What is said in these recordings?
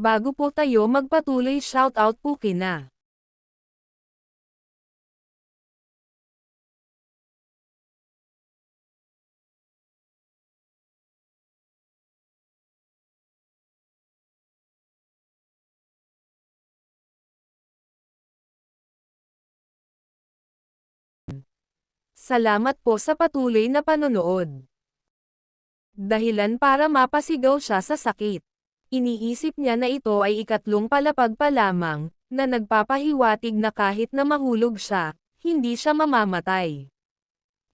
Bago po tayo magpatuloy, shoutout po kina Salamat po sa patuloy na panonood. Dahilan para mapasigaw siya sa sakit. Iniisip niya na ito ay ikatlong palapag pa lamang, na nagpapahiwatig na kahit na mahulog siya, hindi siya mamamatay.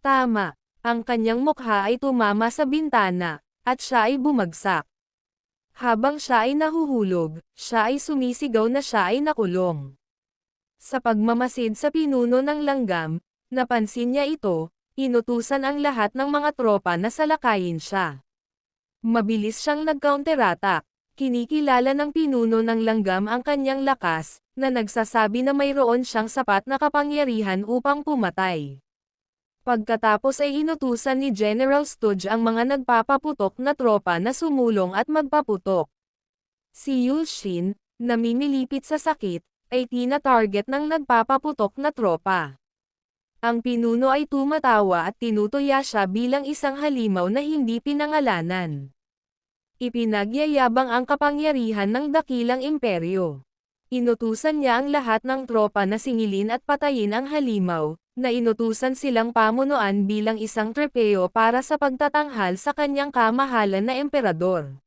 Tama, ang kanyang mukha ay tumama sa bintana, at siya ay bumagsak. Habang siya ay nahuhulog, siya ay sumisigaw na siya ay nakulong. Sa pagmamasid sa pinuno ng langgam, napansin niya ito, inutusan ang lahat ng mga tropa na salakayin siya. Mabilis siyang nag-counterattack. Kinikilala ng pinuno ng langgam ang kanyang lakas, na nagsasabi na mayroon siyang sapat na kapangyarihan upang pumatay. Pagkatapos ay inutusan ni General Stooge ang mga nagpapaputok na tropa na sumulong at magpaputok. Si Yulshin, na mimilipit sa sakit, ay tina-target ng nagpapaputok na tropa. Ang pinuno ay tumatawa at tinutuya siya bilang isang halimaw na hindi pinangalanan. Ipinagyayabang ang kapangyarihan ng dakilang imperyo. Inutusan niya ang lahat ng tropa na singilin at patayin ang halimaw, na inutusan silang pamunuan bilang isang trepeo para sa pagtatanghal sa kanyang kamahalan na emperador.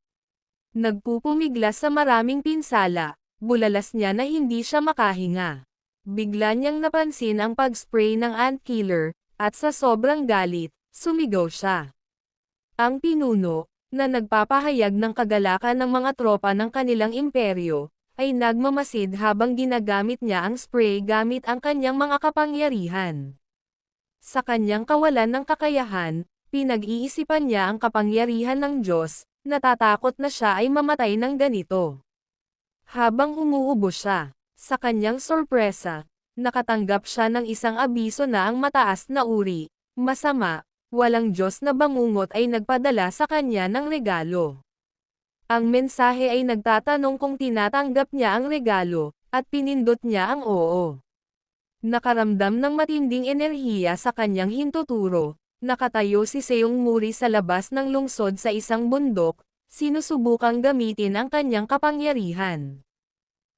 Nagpupumiglas sa maraming pinsala, bulalas niya na hindi siya makahinga. Bigla niyang napansin ang pag-spray ng ant killer, at sa sobrang galit, sumigaw siya. Ang pinuno, na nagpapahayag ng kagalakan ng mga tropa ng kanilang imperyo, ay nagmamasid habang ginagamit niya ang spray gamit ang kanyang mga kapangyarihan. Sa kanyang kawalan ng kakayahan, pinag-iisipan niya ang kapangyarihan ng Diyos, natatakot na siya ay mamatay ng ganito. Habang umuubo siya, sa kanyang sorpresa, nakatanggap siya ng isang abiso na ang mataas na uri, masama, walang Diyos na bangungot ay nagpadala sa kanya ng regalo. Ang mensahe ay nagtatanong kung tinatanggap niya ang regalo, at pinindot niya ang oo. Nakaramdam ng matinding enerhiya sa kanyang hintuturo, nakatayo si Seong Muri sa labas ng lungsod sa isang bundok, sinusubukang gamitin ang kanyang kapangyarihan.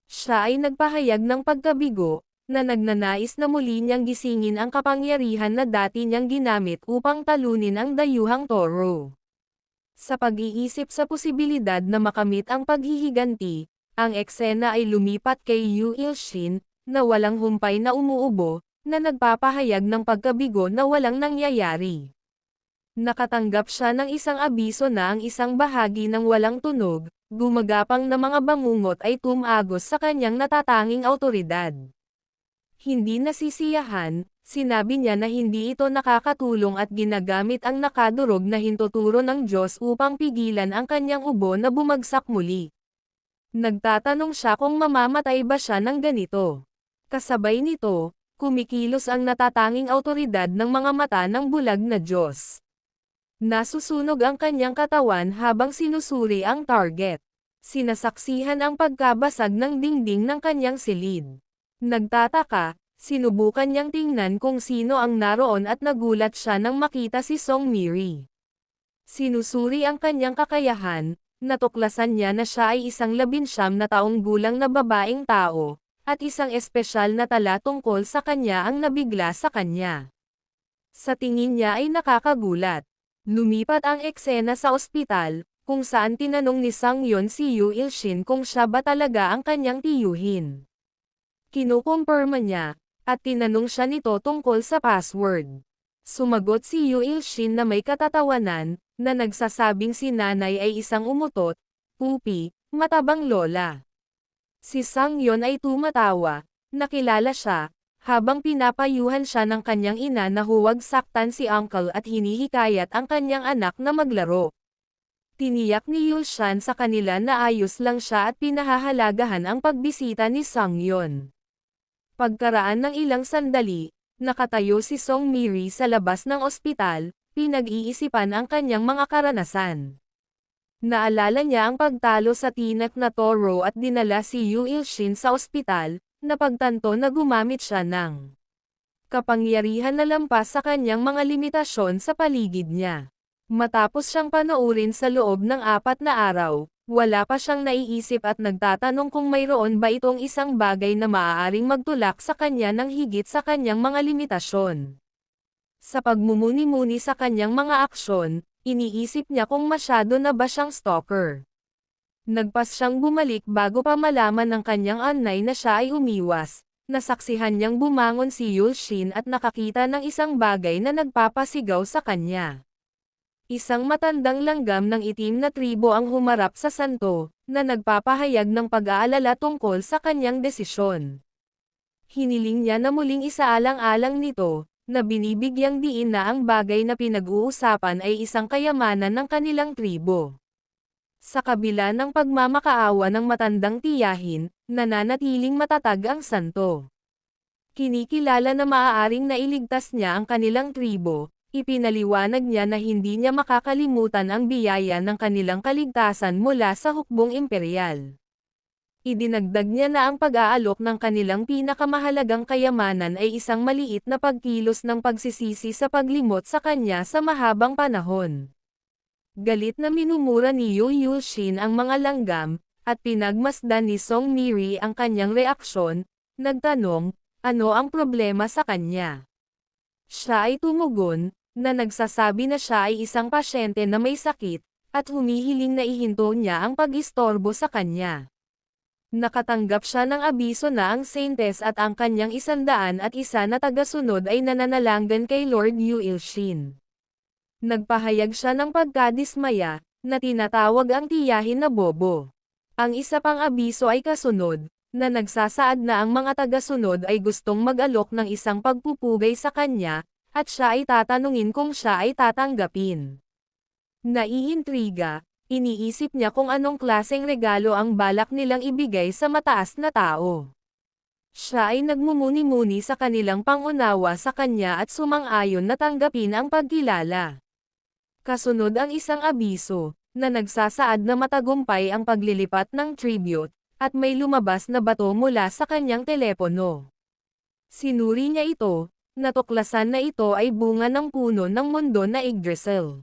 Siya ay nagpahayag ng pagkabigo, na nagnanais na muli niyang gisingin ang kapangyarihan na dati niyang ginamit upang talunin ang dayuhang toro. Sa pag-iisip sa posibilidad na makamit ang paghihiganti, ang eksena ay lumipat kay Yu Ilshin, na walang humpay na umuubo, na nagpapahayag ng pagkabigo na walang nangyayari. Nakatanggap siya ng isang abiso na ang isang bahagi ng walang tunog, gumagapang na mga bangungot ay tumagos sa kanyang natatanging awtoridad. Hindi nasisiyahan, sinabi niya na hindi ito nakakatulong at ginagamit ang nakadurog na hintuturo ng Diyos upang pigilan ang kanyang ubo na bumagsak muli. Nagtatanong siya kung mamamatay ba siya ng ganito. Kasabay nito, kumikilos ang natatanging awtoridad ng mga mata ng bulag na Diyos. Nasusunog ang kanyang katawan habang sinusuri ang target. Sinasaksihan ang pagkabasag ng dingding ng kanyang silid. Nagtataka, sinubukan niyang tingnan kung sino ang naroon at nagulat siya nang makita si Song Miri. Sinusuri ang kanyang kakayahan, natuklasan niya na siya ay isang 19 na taong gulang na babaeng tao, at isang espesyal na tala tungkol sa kanya ang nabigla sa kanya. Sa tingin niya ay nakakagulat. Lumipat ang eksena sa ospital, kung saan tinanong ni Sang-yon si Yu Ilshin kung siya ba talaga ang kanyang tiyuhin. Kinukumpirma niya, at tinanong siya nito tungkol sa password. Sumagot si Yu Ilshin na may katatawanan, na nagsasabing si nanay ay isang umutot, pupi, matabang lola. Si Sang-yon ay tumatawa, nakilala siya, habang pinapayuhan siya ng kanyang ina na huwag saktan si uncle at hinihikayat ang kanyang anak na maglaro. Tiniyak ni Yulshan sa kanila na ayos lang siya at pinahahalagahan ang pagbisita ni Sang-yon. Pagkaraan ng ilang sandali, nakatayo si Song Miri sa labas ng ospital, pinag-iisipan ang kanyang mga karanasan. Naalala niya ang pagtalo sa tinak na toro at dinala si Yu Ilshin sa ospital, napagtanto na gumamit siya ng kapangyarihan na lampas sa kanyang mga limitasyon sa paligid niya. Matapos siyang panoorin sa loob ng 4 na araw, wala pa siyang naiisip at nagtatanong kung mayroon ba itong isang bagay na maaaring magtulak sa kanya ng higit sa kanyang mga limitasyon. Sa pagmumuni-muni sa kanyang mga aksyon, iniisip niya kung masyado na ba siyang stalker. Nagpas siyang bumalik bago pa malaman ng kanyang anay na siya ay umiwas. Nasaksihan niyang bumangon si Yulshin at nakakita ng isang bagay na nagpapasigaw sa kanya. Isang matandang langgam ng itim na tribo ang humarap sa santo, na nagpapahayag ng pag-aalala tungkol sa kanyang desisyon. Hiniling niya na muling isaalang-alang nito, na binibigyang diin na ang bagay na pinag-uusapan ay isang kayamanan ng kanilang tribo. Sa kabila ng pagmamakaawa ng matandang tiyahin, nananatiling matatag ang santo. Kinikilala na maaaring nailigtas niya ang kanilang tribo, ipinaliwanag niya na hindi niya makakalimutan ang biyaya ng kanilang kaligtasan mula sa hukbong imperial. Idinagdag niya na ang pag-aalok ng kanilang pinakamahalagang kayamanan ay isang maliit na pagkilos ng pagsisisi sa paglimot sa kanya sa mahabang panahon. Galit na minumura ni Yu Yulshin ang mga langgam, at pinagmasdan ni Song Miri ang kanyang reaksyon, nagtanong, ano ang problema sa kanya. Siya ay tumugon, na nagsasabi na siya ay isang pasyente na may sakit, at humihiling na ihinto niya ang pag-istorbo sa kanya. Nakatanggap siya ng abiso na ang Saintes at ang kanyang 101 na tagasunod ay nananalanggan kay Lord Yu Ilshin. Nagpahayag siya ng pagkadismaya, na tinatawag ang tiyahin na bobo. Ang isa pang abiso ay kasunod, na nagsasaad na ang mga tagasunod ay gustong mag-alok ng isang pagpupugay sa kanya, at siya ay tatanungin kung siya ay tatanggapin. Naiintriga, iniisip niya kung anong klaseng regalo ang balak nilang ibigay sa mataas na tao. Siya ay nagmumuni-muni sa kanilang pangunawa sa kanya at sumang-ayon na tanggapin ang pagkilala. Kasunod ang isang abiso, na nagsasaad na matagumpay ang paglilipat ng tribute, at may lumabas na bato mula sa kanyang telepono. Sinuri niya ito, natuklasan na ito ay bunga ng puno ng mundo na Yggdrasil.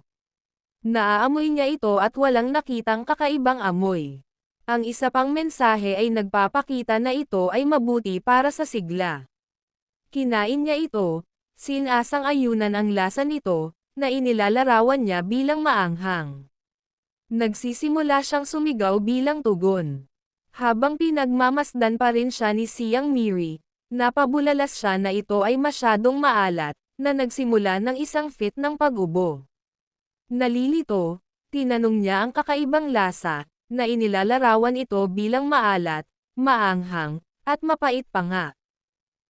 Naaamoy niya ito at walang nakitang kakaibang amoy. Ang isa pang mensahe ay nagpapakita na ito ay mabuti para sa sigla. Kinain niya ito, sinasang ayunan ang lasa nito, na inilalarawan niya bilang maanghang. Nagsisimula siyang sumigaw bilang tugon. Habang pinagmamasdan pa rin siya ni Siang Miri, napabulalas siya na ito ay masyadong maalat, na nagsimula ng isang fit ng pag-ubo. Nalilito, tinanong niya ang kakaibang lasa, na inilalarawan ito bilang maalat, maanghang, at mapait pa nga.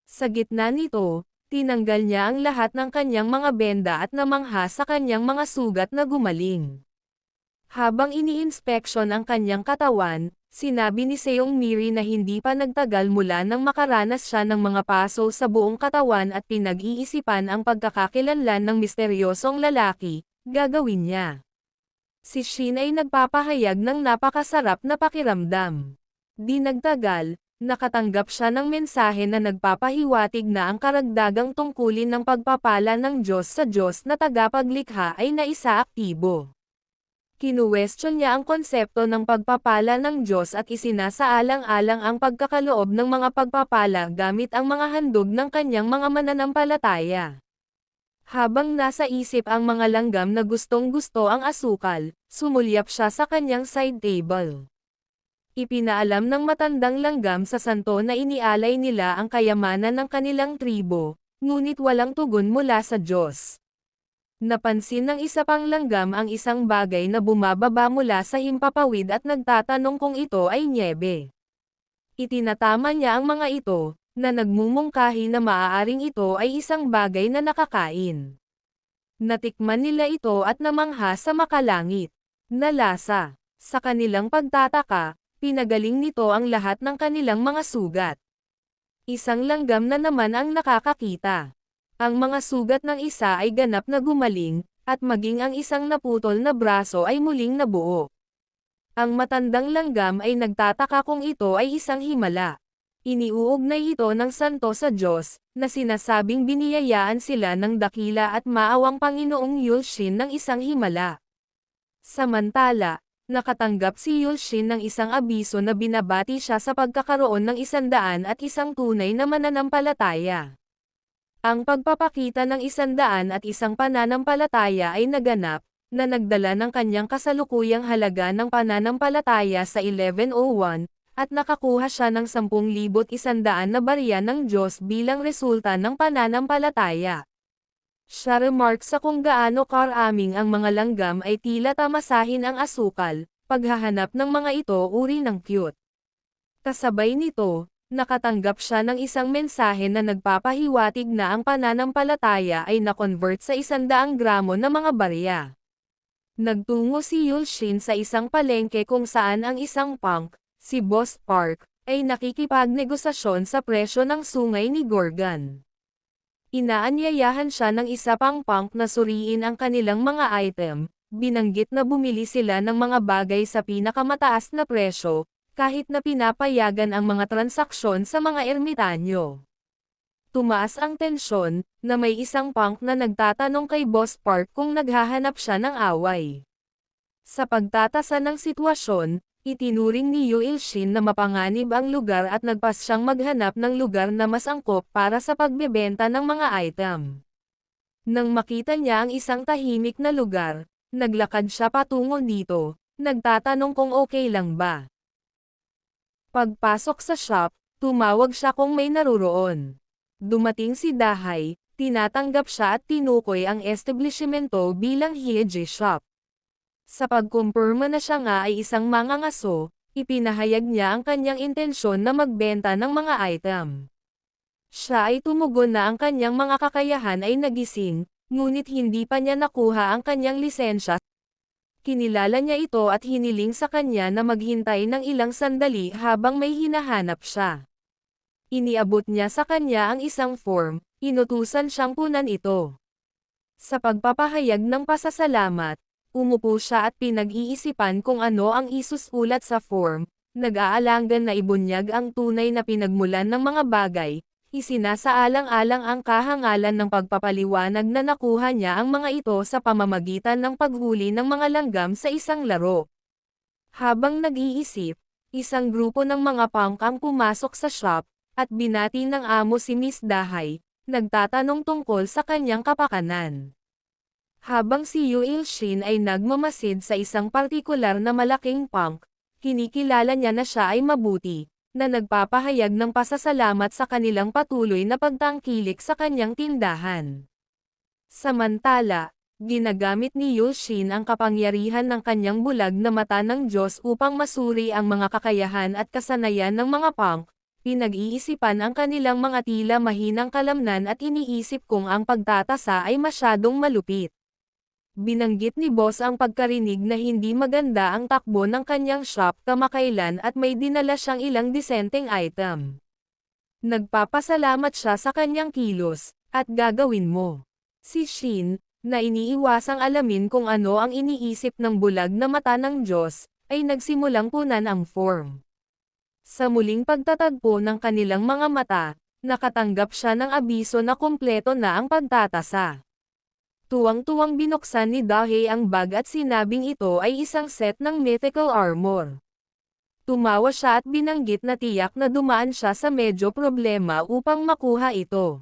Sa gitna nito, tinanggal niya ang lahat ng kanyang mga benda at namangha sa kanyang mga sugat na gumaling. Habang iniinspeksyon ang kanyang katawan, sinabi ni Seong Miri na hindi pa nagtagal mula nang makaranas siya ng mga paso sa buong katawan at pinag-iisipan ang pagkakakilanlan ng misteryosong lalaki, gagawin niya. Si Shin ay nagpapahayag ng napakasarap na pakiramdam. Di nagtagal, nakatanggap siya ng mensahe na nagpapahiwatig na ang karagdagang tungkulin ng pagpapala ng Diyos sa Diyos na tagapaglikha ay naisaaktibo. Kinuwestiyon niya ang konsepto ng pagpapala ng Diyos at isinasaalang-alang ang pagkakaloob ng mga pagpapala gamit ang mga handog ng kanyang mga mananampalataya. Habang nasa isip ang mga langgam na gustong-gusto ang asukal, sumulyap siya sa kanyang side table. Ipinaalam ng matandang langgam sa santo na inialay nila ang kayamanan ng kanilang tribo, ngunit walang tugon mula sa Diyos. Napansin ng isa pang langgam ang isang bagay na bumababa mula sa himpapawid at nagtatanong kung ito ay nyebe. Itinatama niya ang mga ito, na nagmumungkahi na maaaring ito ay isang bagay na nakakain. Natikman nila ito at namangha sa makalangit na lasa. Sa kanilang pagtataka, pinagaling nito ang lahat ng kanilang mga sugat. Isang langgam na naman ang nakakakita. Ang mga sugat ng isa ay ganap na gumaling, at maging ang isang naputol na braso ay muling nabuo. Ang matandang langgam ay nagtataka kung ito ay isang himala. Iniuugnay ito ng santo sa Diyos, na sinasabing biniyayaan sila ng dakila at maawang Panginoong Yulshin ng isang himala. Samantala, nakatanggap si Yulshin ng isang abiso na binabati siya sa pagkakaroon ng 101 tunay na mananampalataya. Ang pagpapakita ng 101 pananampalataya ay naganap, na nagdala ng kanyang kasalukuyang halaga ng pananampalataya sa 1101, at nakakuha siya ng 10,100 na barya ng Diyos bilang resulta ng pananampalataya. Siya remark sa kung gaano karaming ang mga langgam ay tila tamasahin ang asukal, paghahanap ng mga ito uri ng cute. Kasabay nito, nakatanggap siya ng isang mensahe na nagpapahiwatig na ang pananampalataya ay na-convert sa 100 gramo na mga barya. Nagtungo si Yulshin sa isang palengke kung saan ang isang punk, si Boss Park, ay nakikipagnegosasyon sa presyo ng sungay ni Gorgon. Inaanyayahan siya ng isa pang punk na suriin ang kanilang mga item, binanggit na bumili sila ng mga bagay sa pinakamataas na presyo, kahit na pinapayagan ang mga transaksyon sa mga ermitanyo. Tumaas ang tensyon, na may isang punk na nagtatanong kay Boss Park kung naghahanap siya ng away. Sa pagtatasa ng sitwasyon, itinuring ni Yulshin na mapanganib ang lugar at nagpas siyang maghanap ng lugar na mas angkop para sa pagbebenta ng mga item. Nang makita niya ang isang tahimik na lugar, naglakad siya patungo dito, nagtatanong kung okay lang ba. Pagpasok sa shop, tumawag siya kung may naruroon. Dumating si Dahay, tinatanggap siya at tinukoy ang establishmento bilang Hyeji Shop. Sa pagkumpirma na siya nga ay isang mangangaso, ipinahayag niya ang kanyang intensyon na magbenta ng mga item. Siya ay tumugon na ang kanyang mga kakayahan ay nagising, ngunit hindi pa niya nakuha ang kanyang lisensya. Kinilala niya ito at hiniling sa kanya na maghintay ng ilang sandali habang may hinahanap siya. Iniabot niya sa kanya ang isang form, inutusan siyang punan ito. Sa pagpapahayag ng pasasalamat, umupo siya at pinag-iisipan kung ano ang isusulat sa form, nag-aalangan na ibunyag ang tunay na pinagmulan ng mga bagay, isinasaalang-alang ang kahangalan ng pagpapaliwanag na nakuha niya ang mga ito sa pamamagitan ng paghuli ng mga langgam sa isang laro. Habang nag-iisip, isang grupo ng mga punk ang pumasok sa shop, at binati ng amo si Miss Dahay, nagtatanong tungkol sa kanyang kapakanan. Habang si Yulshin ay nagmamasid sa isang partikular na malaking punk, kinikilala niya na siya ay mabuti, na nagpapahayag ng pasasalamat sa kanilang patuloy na pagtangkilik sa kanyang tindahan. Samantala, ginagamit ni Yulshin ang kapangyarihan ng kanyang bulag na mata ng Diyos upang masuri ang mga kakayahan at kasanayan ng mga punk. Pinag-iisipan ang kanilang mga tila mahinang kalamnan at iniisip kung ang pagtatasa ay masyadong malupit. Binanggit ni Boss ang pagkarinig na hindi maganda ang takbo ng kanyang shop kamakailan at may dinala siyang ilang disenteng item. Nagpapasalamat siya sa kanyang kilos, at gagawin mo. Si Shin, na iniiwasang alamin kung ano ang iniisip ng bulag na mata ng Diyos, ay nagsimulang punan ang form. Sa muling pagtatagpo ng kanilang mga mata, nakatanggap siya ng abiso na kumpleto na ang pagtatasa. Tuwang-tuwang binuksan ni Dahay ang bag at sinabing ito ay isang set ng mythical armor. Tumawa siya at binanggit na tiyak na dumaan siya sa medyo problema upang makuha ito.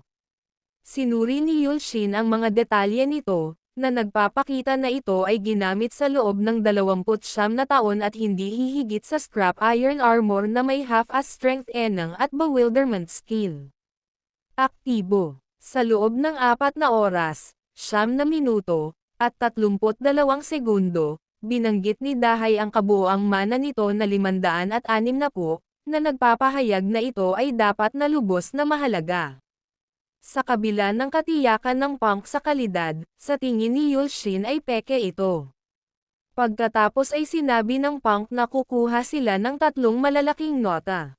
Sinuri ni Yulshin ang mga detalye nito, na nagpapakita na ito ay ginamit sa loob ng 29 na taon at hindi hihigit sa scrap iron armor na may half-as strength enang at bewilderment skill. Aktibo. Sa loob ng 4 na oras, 9 na minuto, at 32 segundo, binanggit ni Dahay ang kabuoang mana nito na 560, na nagpapahayag na ito ay dapat na lubos na mahalaga. Sa kabila ng katiyakan ng punk sa kalidad, sa tingin ni Yulshin ay peke ito. Pagkatapos ay sinabi ng punk na kukuha sila ng 3 malalaking nota.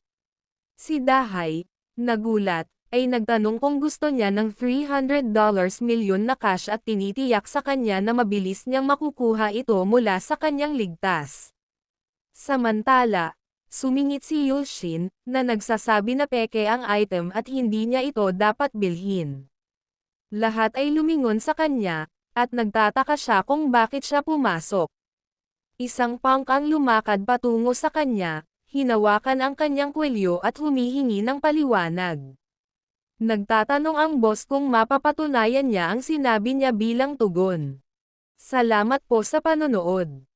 Si Dahay, nagulat, ay nagtanong kung gusto niya ng $300 milyon na cash at tinitiyak sa kanya na mabilis niyang makukuha ito mula sa kanyang ligtas. Samantala, sumingit si Yushin, na nagsasabi na peke ang item at hindi niya ito dapat bilhin. Lahat ay lumingon sa kanya, at nagtataka siya kung bakit siya pumasok. Isang punk ang lumakad patungo sa kanya, hinawakan ang kanyang kwelyo at humihingi ng paliwanag. Nagtatanong ang boss kung mapapatunayan niya ang sinabi niya bilang tugon. Salamat po sa panonood.